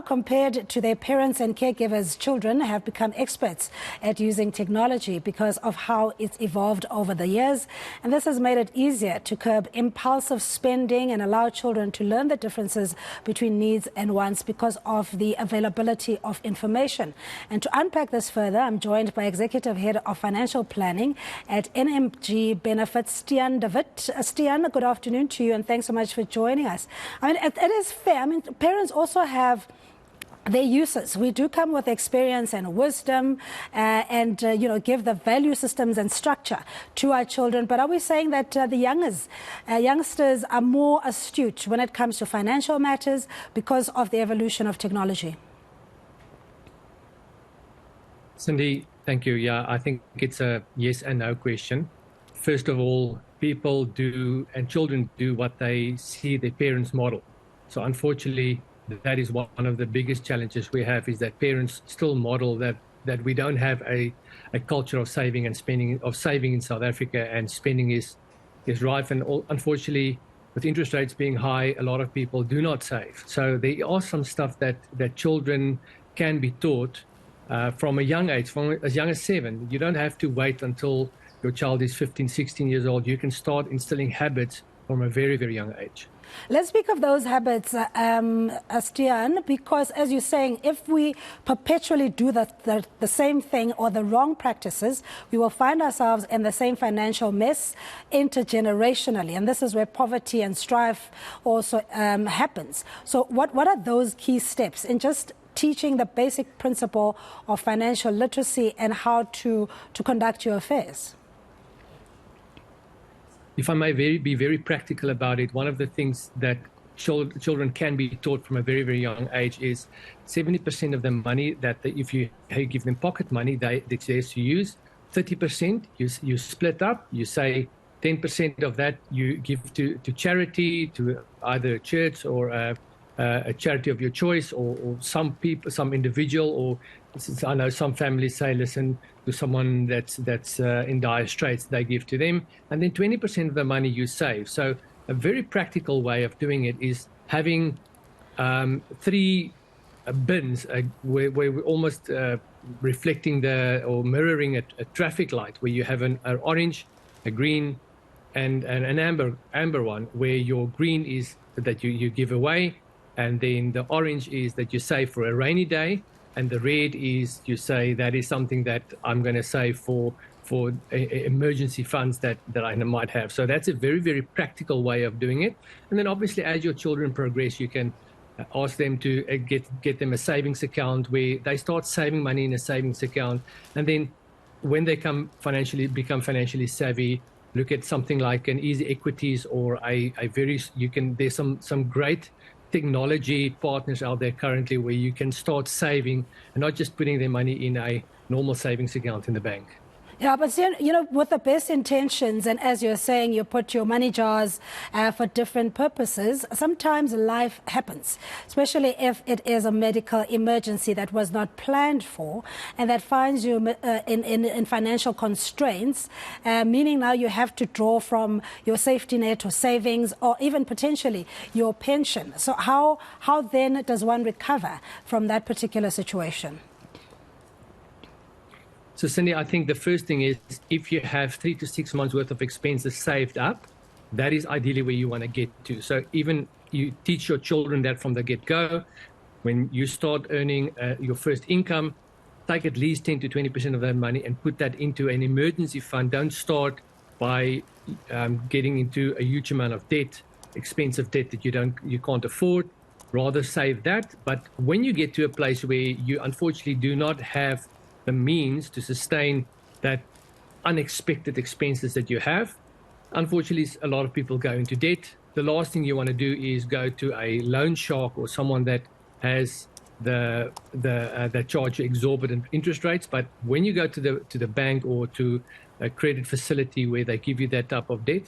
compared to their parents and caregivers, children have become experts at using technology because of how it's evolved over the years. And this has made it easier to curb impulsive spending and allow children to learn the differences between needs and wants because of the availability of information. And to unpack this further, I'm joined by Executive Head of Financial Planning at NMG Benefits, Stian De Witt. Stian, good afternoon to you, and thanks so much for joining us. I mean, it is fair. I mean, parents also have their uses. We do come with experience and wisdom and give the value systems and structure to our children. But are we saying that the youngsters are more astute when it comes to financial matters because of the evolution of technology? Cindy, thank you. Yeah, I think it's a yes and no question. First of all, people do and children do what they see their parents model. So unfortunately, that is one of the biggest challenges we have, is that parents still model that we don't have a culture of saving and spending, of saving in South Africa, and spending is rife. And unfortunately, with interest rates being high, a lot of people do not save. So there are some stuff that children can be taught from a young age, from as young as 7. You don't have to wait until your child is 15, 16 years old. You can start instilling habits from a very, very young age. Let's speak of those habits, Stian, because as you're saying, if we perpetually do the same thing or the wrong practices, we will find ourselves in the same financial mess intergenerationally. And this is where poverty and strife also happens. So what are those key steps in just teaching the basic principle of financial literacy and how to conduct your affairs? If I may be very practical about it, one of the things that children can be taught from a very, very young age is 70% of the money that if you give them pocket money, that's theirs to use. 30% you split up. You say 10% of that you give to charity, to either a church or a charity of your choice, or some people, some individual, or I know some families say, listen, to someone that's in dire straits, they give to them, and then 20% of the money you save. So a very practical way of doing it is having 3 bins where we're almost reflecting or mirroring a traffic light, where you have an orange, a green, and an amber one, where your green is that you give away, and then the orange is that you save for a rainy day, and the red is you say that is something that I'm going to save for emergency funds that I might have. So that's a very, very practical way of doing it. And then obviously, as your children progress, you can ask them to get them a savings account where they start saving money in a savings account. And then when they become financially savvy, look at something like an easy equities or there's some great technology partners out there currently where you can start saving and not just putting their money in a normal savings account in the bank. Yeah, but with the best intentions, and as you're saying, you put your money jars for different purposes, sometimes life happens, especially if it is a medical emergency that was not planned for and that finds you in financial constraints, meaning now you have to draw from your safety net or savings or even potentially your pension. So how then does one recover from that particular situation? So, Cindy, I think the first thing is if you have 3 to 6 months worth of expenses saved up, that is ideally where you want to get to. So even you teach your children that from the get-go. When you start earning your first income, take at least 10 to 20% of that money and put that into an emergency fund. Don't start by getting into a huge amount of debt, expensive debt that you can't afford. Rather save that. But when you get to a place where you unfortunately do not have the means to sustain that unexpected expenses that you have, unfortunately, a lot of people go into debt. The last thing you want to do is go to a loan shark or someone that has that charge exorbitant interest rates. But when you go to the bank or to a credit facility where they give you that type of debt,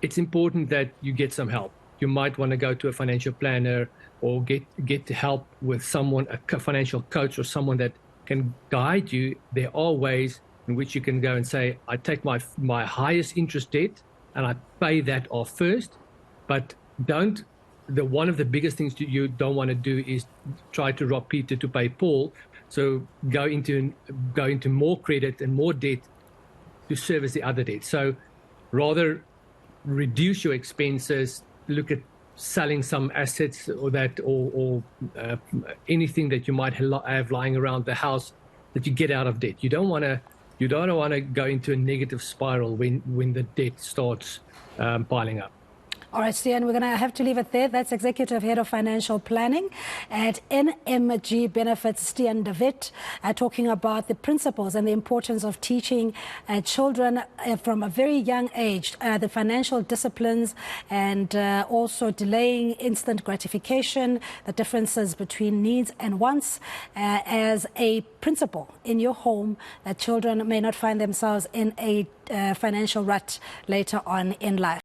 it's important that you get some help. You might want to go to a financial planner or get help with someone, a financial coach or someone that can guide you. There are ways in which you can go and say, I take my highest interest debt and I pay that off first, but don't one of the biggest things you don't want to do is try to rob Peter to pay Paul. So go into more credit and more debt to service the other debt. So rather reduce your expenses, look at selling some assets or anything that you might have lying around the house that you get out of debt. You don't want to go into a negative spiral when the debt starts piling up. All right, Stian, we're going to have to leave it there. That's Executive Head of Financial Planning at NMG Benefits, Stian De Witt, talking about the principles and the importance of teaching children from a very young age the financial disciplines and also delaying instant gratification, the differences between needs and wants as a principle in your home, that children may not find themselves in a financial rut later on in life.